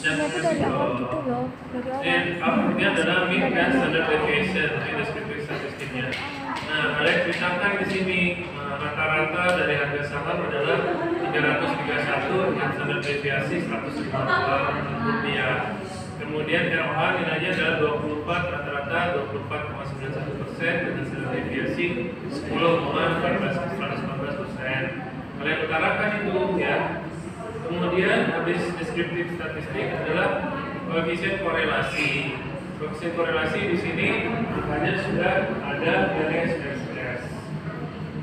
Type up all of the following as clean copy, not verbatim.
Ternyata dari awal gitu loh, dari awal. Outputnya adalah mean dan standard deviation, ini deskriptif statistiknya. Nah, kalian ceritakan di sini rata-rata dari harga saham adalah 331 dengan standar deviasi 152 rupiah. Kemudian ROA nilainya adalah 24, rata-rata 24,91% dengan standar deviasi 10,114%. Kalian utarakan itu ya. Kemudian habis deskriptif statistik adalah koefisien korelasi. Koefisien korelasi di sini angkanya sudah ada dari SPS.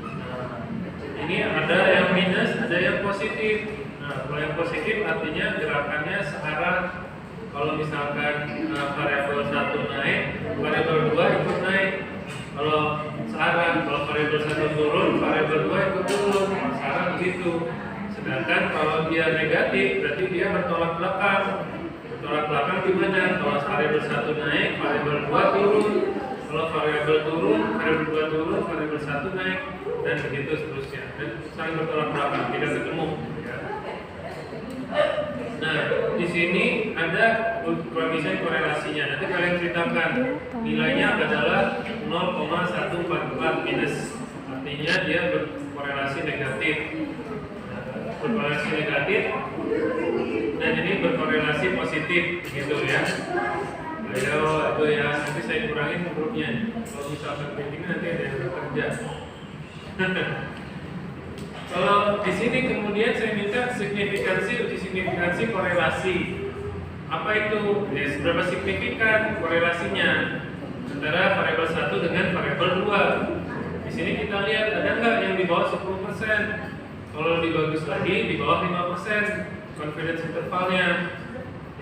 Nah, ini ada yang minus, ada yang positif. Nah, kalau yang positif artinya gerakannya searah. Kalau misalkan variabel 1 naik, variabel 2 ikut naik. Kalau searah, kalau variabel 1 turun, variabel 2 ikut turun. Searah begitu. Sedangkan kalau dia negatif, berarti dia bertolak belakang. Bertolak belakang gimana? Kalau variabel 1 naik, variabel 2 turun. Kalau variabel turun, variabel 2 turun, variabel 1 naik, dan begitu seterusnya. Dan saling bertolak belakang, tidak ketemu. Ya. Nah, di sini ada koefisien korelasinya. Nanti kalian ceritakan nilainya adalah 0,144 minus. Artinya dia berkorelasi negatif. Berkorelasi negatif dan ini berkorelasi positif gitu ya. Ayo itu ya, nanti saya kurangin hurufnya. Kalau misalkan penting nanti ada yang bekerja. Kalau di sini kemudian saya minta signifikansi, uji signifikansi korelasi. Apa itu? Ya, seberapa signifikan korelasinya antara variabel 1 dengan variabel 2. Di sini kita lihat ada nggak yang di bawah 10%. Kalau lebih bagus lagi di bawah 5% confidence intervalnya.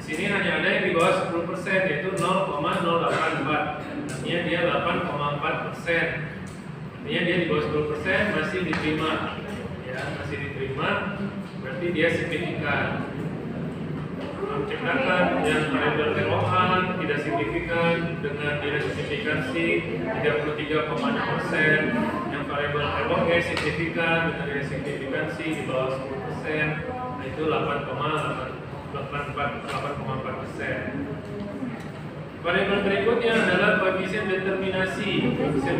Di sini hanya ada yang di bawah 10% yaitu 0,084. Artinya dia 8,4%. Artinya dia di bawah 10% masih diterima. Ya, masih diterima. Berarti dia signifikan. Cekatan yang variabel ROA tidak signifikan dengan nilai signifikansi 33,6%. Yang variabel ROE signifikan dengan nilai signifikansi di bawah 10%, nah itu 8,4%. Variabel berikutnya adalah koefisien determinasi. Koefisien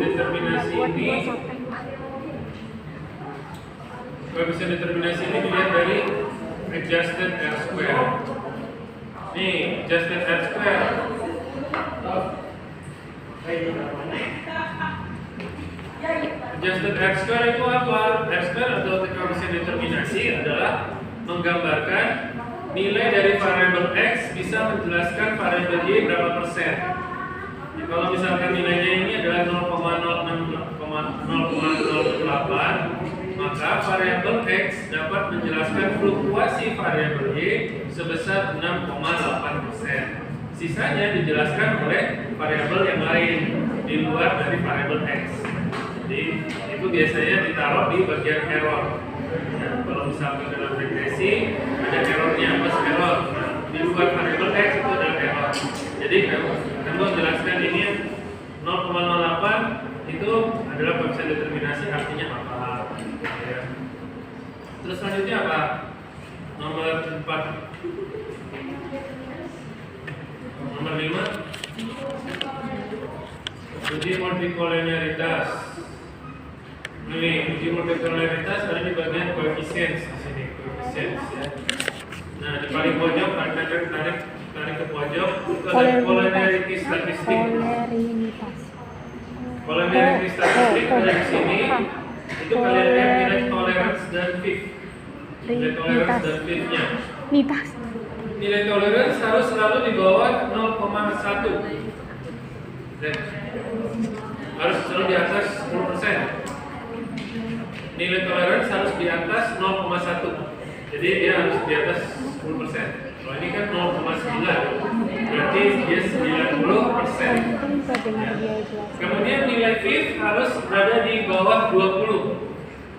determinasi ini dilihat dari adjusted R square. Nih, adjusted R square. Adjusted R square itu apa? R square atau koefisien determinasi adalah menggambarkan nilai dari variabel X bisa menjelaskan variabel Y berapa persen. Jadi, kalau misalkan nilainya ini adalah 0,08, maka variabel X dapat menjelaskan fluktuasi variabel Y sebesar 6,8%. Sisanya dijelaskan oleh variabel yang lain di luar dari variabel X. Jadi itu biasanya ditaruh di bagian error. Nah, kalau misalkan dalam regresi ada errornya, pas error. Nah, di luar variabel X itu adalah error. Jadi kamu jelaskan ini 0,08 itu adalah koefisien determinasi, artinya apa? Ya. Terus selanjutnya apa? Nomor 4. Nomor 5. Uji multikolenialitas. Ini uji multikolenialitas ada di bagian koefisien di sini, koefisien ya. Nah, di paling pojok tarik ke pojok itu ada collinearity statistik. Collinearity statistik ada di sini. Itu kalian lihat nilai tolerance dan fit. Nilai tolerance dan fitnya. Nilai tolerance harus selalu di bawah 0,1. Dan harus selalu di atas 10%. Nilai tolerance harus di atas 0,1. Jadi dia harus di atas 10%. Kalau ini kan 0,9, berarti dia 90%. Ya. Kemudian nilai fit harus berada di bawah 20.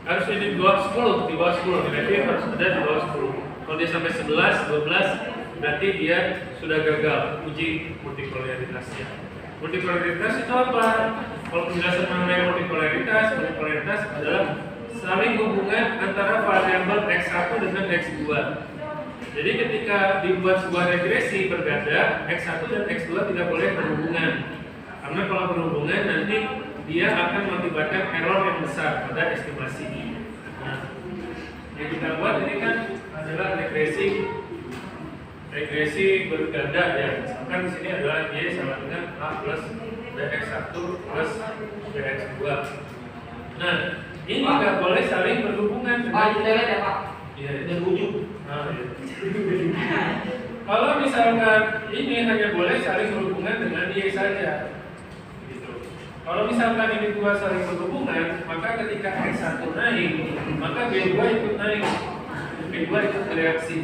Harus di bawah 10, di bawah 10. Nilai fit harus ada di bawah 10. Kalau dia sampai 11, 12, berarti dia sudah gagal uji multikolenialitasnya. Multikolenialitas itu apa? Kalau penjelasan mengenai multikolenialitas adalah saling hubungan antara variabel X1 dengan X2. Jadi ketika dibuat sebuah regresi berganda, X1 dan X2 tidak boleh berhubungan. Karena kalau berhubungan nanti dia akan mengakibatkan error yang besar pada estimasi. Nah, yang kita buat ini kan adalah regresi berganda ya. Misalkan di sini adalah Y sama dengan A plus BX1 plus BX2. Nah, ini nggak boleh saling berhubungan dengan iya, dan ujung. Nah, iya. Kalau misalkan ini hanya boleh saling berhubungan dengan Y saja. Gitu. Kalau misalkan ini dua saling berhubungan, maka ketika X1 naik, maka B2 ikut naik. B2 ikut bereaksi.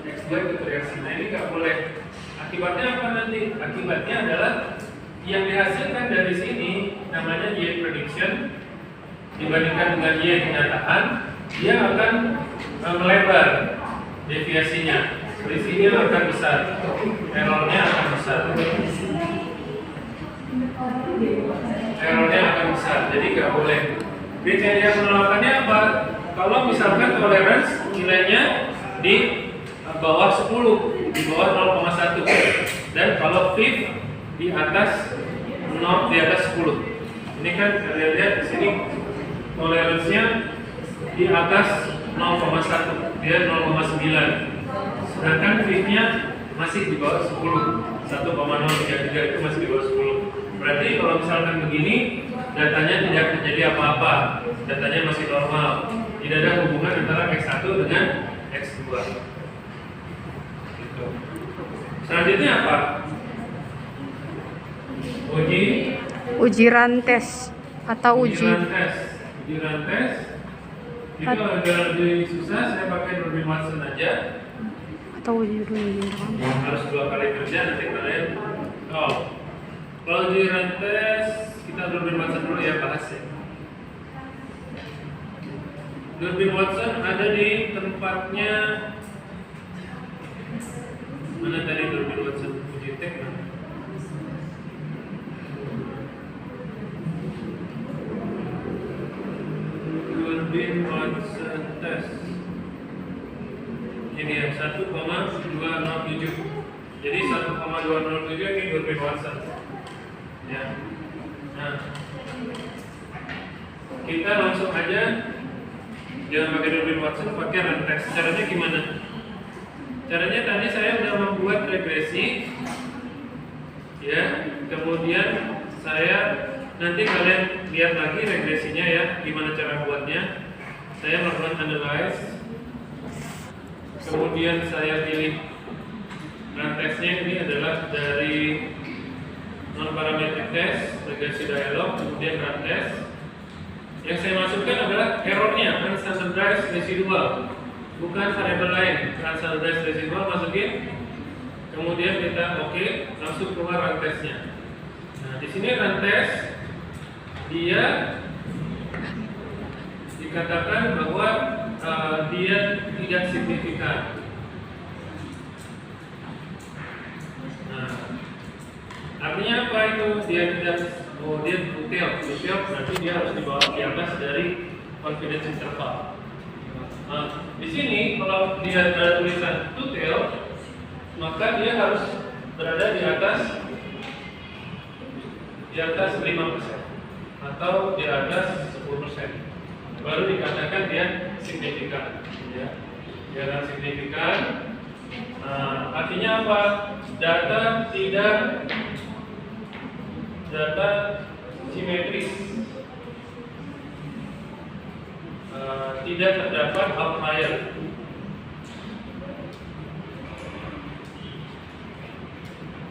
X2 ikut bereaksi. Nah, ini nggak boleh. Akibatnya apa nanti? Akibatnya adalah yang dihasilkan dari sini namanya Y prediction dibandingkan dengan Y kenyataan, dia akan melebar deviasinya, selisihnya akan besar, errornya akan besar, jadi nggak boleh. Kriteria penolakannya apa? Kalau misalkan tolerance nilainya di bawah 10, di bawah 0,1, dan kalau FIF di atas 10. Ini kan kalian lihat di sini toleransinya di atas 0,1, dia 0,9. Sedangkan FIF-nya masih di bawah 10, 1,033 itu masih di bawah 10. Berarti kalau misalkan begini, datanya tidak terjadi apa-apa, datanya masih normal. Tidak ada hubungan antara X1 dengan X2. Gitu. Selanjutnya apa? Uji rantes atau uji rantes. Uji rantes itu agak lebih susah, saya pakai Durbin Watson aja. Atau uji dulu Harus 2 kali kerja nanti kalian. Kalau uji rantes kita Durbin Watson dulu ya, bahas ya. Durbin Watson ada di tempatnya mana tadi Durbin Watson uji tek. Durbin Watson test. Ini ya 1,207. Jadi 1,207 ini Durbin Watson. Ya. Nah, kita langsung aja, jangan pakai Durbin Watson, pakai rantes. Caranya gimana? Caranya tadi saya sudah membuat regresi, ya. Kemudian saya nanti kalian lihat lagi regresinya ya, gimana cara buatnya. Saya melakukan analyze, kemudian saya pilih rantesnya. Ini adalah dari non-parametric test, regresi dialog, kemudian rantes. Yang saya masukkan adalah errornya, unstandardized residual, bukan variabel lain. Unstandardized residual masukin, kemudian kita oke, langsung keluar rantesnya. Nah, di sini rantes dia dikatakan bahwa dia tidak signifikan. Nah, artinya apa itu? Dia tidak, dia detail berarti dia harus di atas dari confidence interval. Nah, di sini kalau dia ada tulisan detail, maka dia harus berada di atas 5% atau di atas 10%. Baru dikatakan dia signifikan, ya. Dia akan signifikan. Artinya apa? Data simetris, tidak terdapat outlier.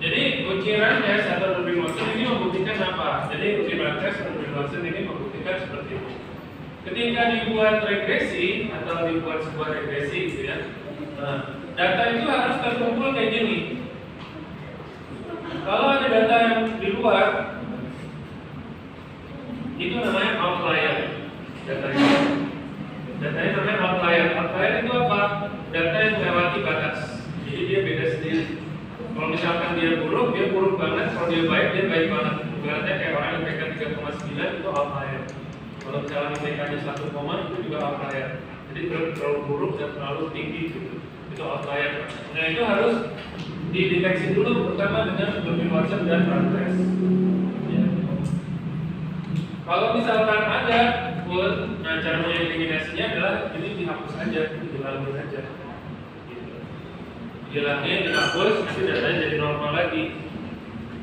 Jadi uji rantes atau Durbin Watson ini membuktikan apa? Jadi uji rantes atau Durbin Watson ini membuktikan seperti itu. Ketika dibuat regresi atau dibuat sebuah regresi, gitu ya, data itu harus terkumpul kayak gini. Kalau ada data yang di luar, itu namanya outlier. Datanya namanya outlier. Outlier itu apa? Data yang melewati batas. Jadi dia beda sendiri. Kalau misalkan dia buruk banget. Kalau dia baik banget. Ibaratnya kayak orang yang IPK 3,9 itu outlier. Kalau misalnya IPK-nya 1, itu juga outlier. Jadi terlalu buruk dan terlalu tinggi gitu. Itu outlier. Nah itu harus dideteksi dulu pertama dengan Dolby Watson dan Run-Test. Ya. Kalau misalkan ada pun, nah cara eliminasinya adalah ini dihapus aja, dihilangin aja. Gitu. Hilangin, dihapus, nanti datanya jadi normal lagi.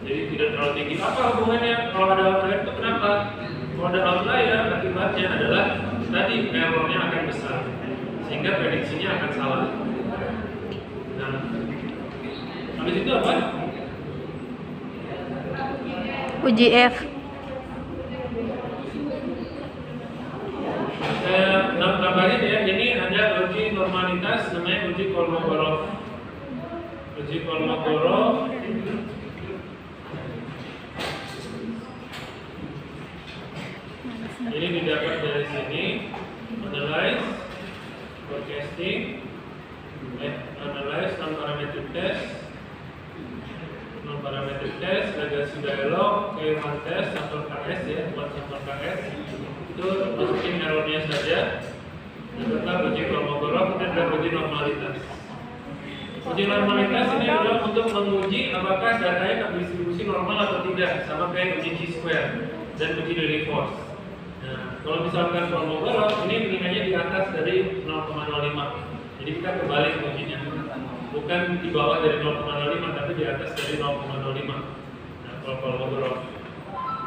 Jadi tidak terlalu tinggi. Apa hubungannya? Kalau ada outlier itu kenapa? Kalau ada outlier, akibatnya adalah tadi errornya akan besar, sehingga prediksinya akan salah. Nah, habis itu apa? Uji F. Nambahin ya, ini ada uji normalitas, namanya uji Kolmogorov. Uji Kolmogorov. Ini didapat dari sini, analyze, forecasting, analyze non-parametric test, non-parametric test, legacy dialog, K1 test, sampel KS ya, buat sampel KS. Itu masukin errornya saja. Tetap uji Kolmogorov dan uji normalitas. Uji normalitas ini adalah untuk menguji apakah datanya terdistribusi normal atau tidak, sama kayak uji chi-square dan uji Rayleigh force. Nah, kalau misalkan Kolmogorov ini pengingatnya di atas dari 0,05. Jadi kita kebalik ujinya, bukan di bawah dari 0,05 tapi di atas dari 0,05. Nah, kalau Kolmogorov.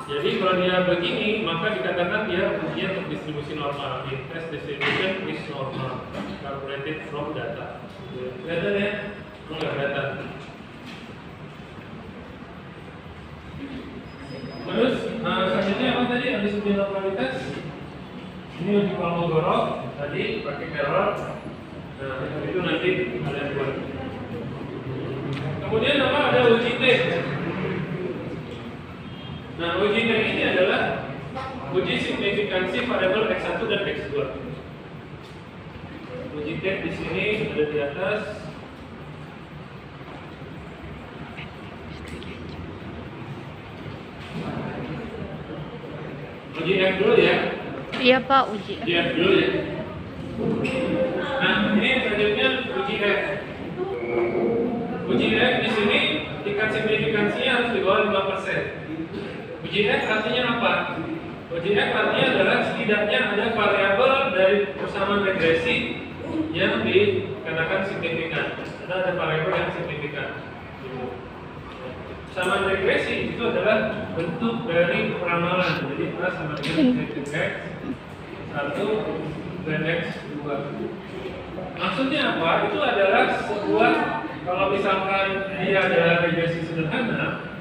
Jadi kalau dia begini, maka dikatakan dia ujian terdistribusi normal. The test distribution is normal, calculated from data. Kelihatan ya? Enggak kelihatan. Terus selanjutnya apa tadi? Habis uji normalitas, ini uji Kolmogorov tadi pakai error. Nah itu nanti kalian buat. Kemudian apa? Ada uji T. Nah uji T ini adalah uji signifikansi variabel x1 dan x2. Uji T di sini ada di atas. Uji F dulu ya. Iya Pak, uji. Uji F dulu ya. Nah, ini selanjutnya uji F. Uji F di sini tingkat signifikansinya harus di bawah 5%. Uji F artinya apa? Uji F artinya adalah setidaknya ada variabel dari persamaan regresi yang dikatakan signifikan. Ada variabel yang signifikan. Persamaan regresi itu adalah bentuk dari peramalan. Jadi A sama dengan X 1 dan X 2. Maksudnya apa? Itu adalah sebuah, kalau misalkan dia adalah regresi sederhana,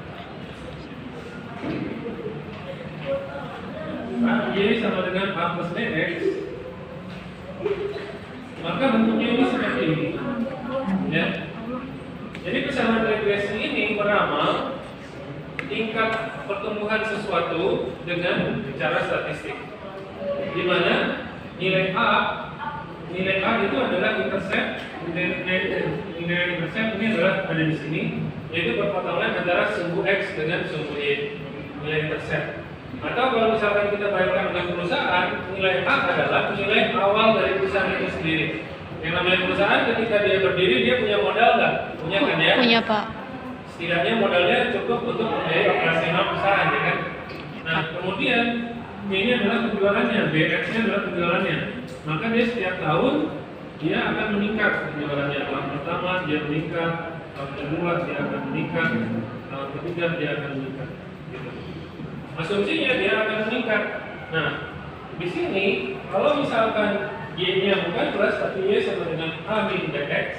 Y sama dengan A plus BX, maka bentuknya ini seperti ini ya. Jadi persamaan regresi ini meramal tingkat pertumbuhan sesuatu dengan cara statistik, di mana nilai A itu adalah intercept. Nilai intercept ini adalah ada di sini, yaitu perpotongan antara sumbu X dengan sumbu Y, nilai intercept. Atau kalau misalkan kita bayangkan dengan perusahaan, nilai A adalah nilai awal dari perusahaan itu sendiri. Yang namanya perusahaan ketika dia berdiri, dia punya modal nggak? Punya kan ya? Punya Pak. Setidaknya modalnya cukup untuk membiayai operasional perusahaan ya kan? Nah kemudian ini adalah penjualannya, BX-nya adalah penjualannya. Maka dia setiap tahun dia akan meningkat penjualannya. Tahun pertama dia meningkat, tahun kedua dia akan meningkat, tahun ketiga dia akan meningkat. Gitu. Asumsinya dia akan meningkat. Nah di sini kalau misalkan Y-nya bukan plus tapi Y sama dengan A min BX,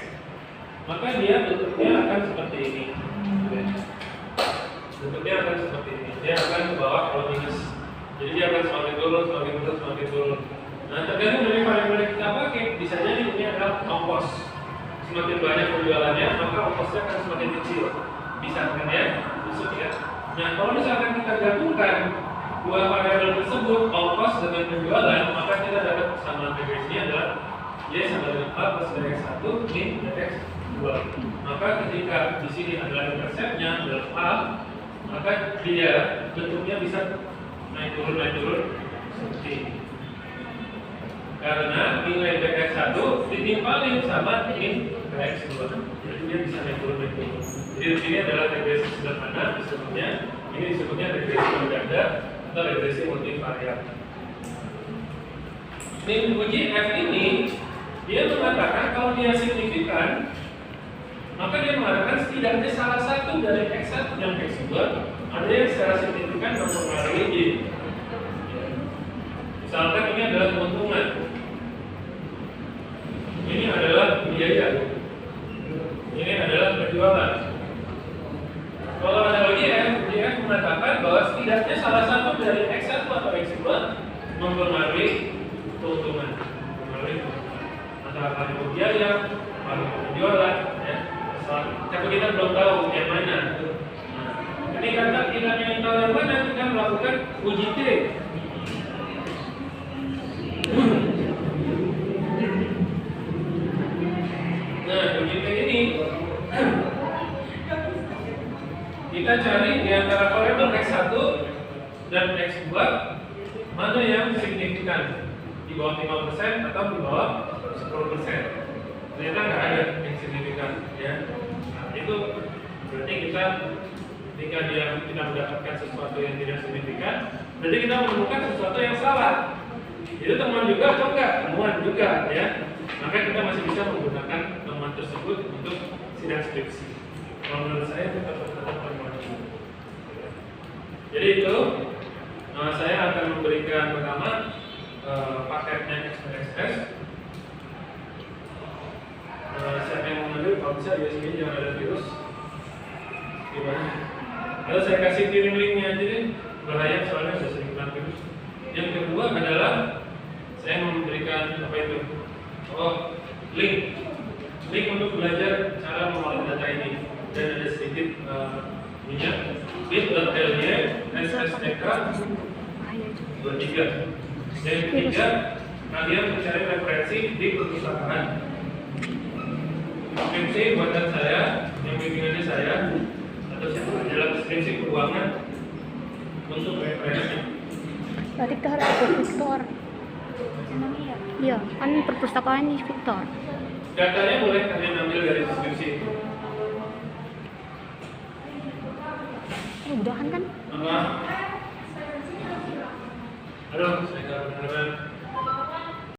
maka dia bentuknya akan seperti ini. Bentuknya akan seperti ini. Dia akan ke bawah kalau minus. Jadi dia akan semakin turun, semakin turun, semakin turun. Nah tergantung dari variabel yang kita pakai. Bisa jadi ini adalah ongkos. Semakin banyak penjualannya, maka ongkosnya akan semakin kecil. Bisa kan ya? Masuk ya. Nah kalau misalkan kita gabungkan dua variabel tersebut, ongkos dengan penjualan, maka kita dapat persamaan regresinya adalah Y sama dengan A plus BX 1 min BX 2. Maka ketika di sini adalah interceptnya adalah A, maka dia bentuknya bisa naik turun seperti ini. Karena nilai BX1 ditimpalin sama min BX2. Jadi dia bisa naik turun. Jadi di sini adalah regresi sederhana disebutnya. Ini disebutnya regresi mengganda atau regresi multivariat. Ini uji F ini dia mengatakan kalau dia signifikan, maka dia mengatakan setidaknya salah satu dari X1 dan X2 ada yang secara signifikan mempengaruhi Y. Misalkan ini adalah keuntungan, ini adalah biaya, ini adalah penjualan. Kalau ada YF mengatakan bahwa setidaknya salah satu dari X1 atau X2 mempengaruhi keuntungan, mempengaruhi antara value biaya, value penjualan, ya. Tapi kita belum tahu yang mana. Ketika kita ingin tahu yang mana, kita melakukan uji T. Nah, uji T ini kita cari di antara variabel X1 dan X2 mana yang signifikan, di bawah 5% atau di bawah 10%. Ternyata nggak ada yang signifikan, ya. Nah, itu berarti kita ketika kita mendapatkan sesuatu yang tidak signifikan, berarti kita menemukan sesuatu yang salah. Itu temuan juga atau enggak? Temuan juga, ya. Maka kita masih bisa menggunakan temuan tersebut untuk sidang skripsi. Kalau menurut saya itu tetap temuan. Jadi itu saya akan memberikan pertama paketnya XPSS. Siapa yang mengambil, kalau bisa di sini jangan ada virus. Gimana? Lalu saya kasih kirim linknya aja deh, bahaya soalnya sudah sering kena virus. Yang kedua adalah saya memberikan apa itu? Oh, link untuk belajar cara mengolah data ini, dan ada sedikit minyak bit.ly SSTK 23. Dan yang ketiga, kalian mencari referensi di perpustakaan. Skripsi buatan saya, yang bimbingannya saya, atau dalam skripsi keuangan untuk referensi. Tadi kita harus ke Victor. Iya, kan perpustakaan di Victor. Datanya boleh kalian ambil dari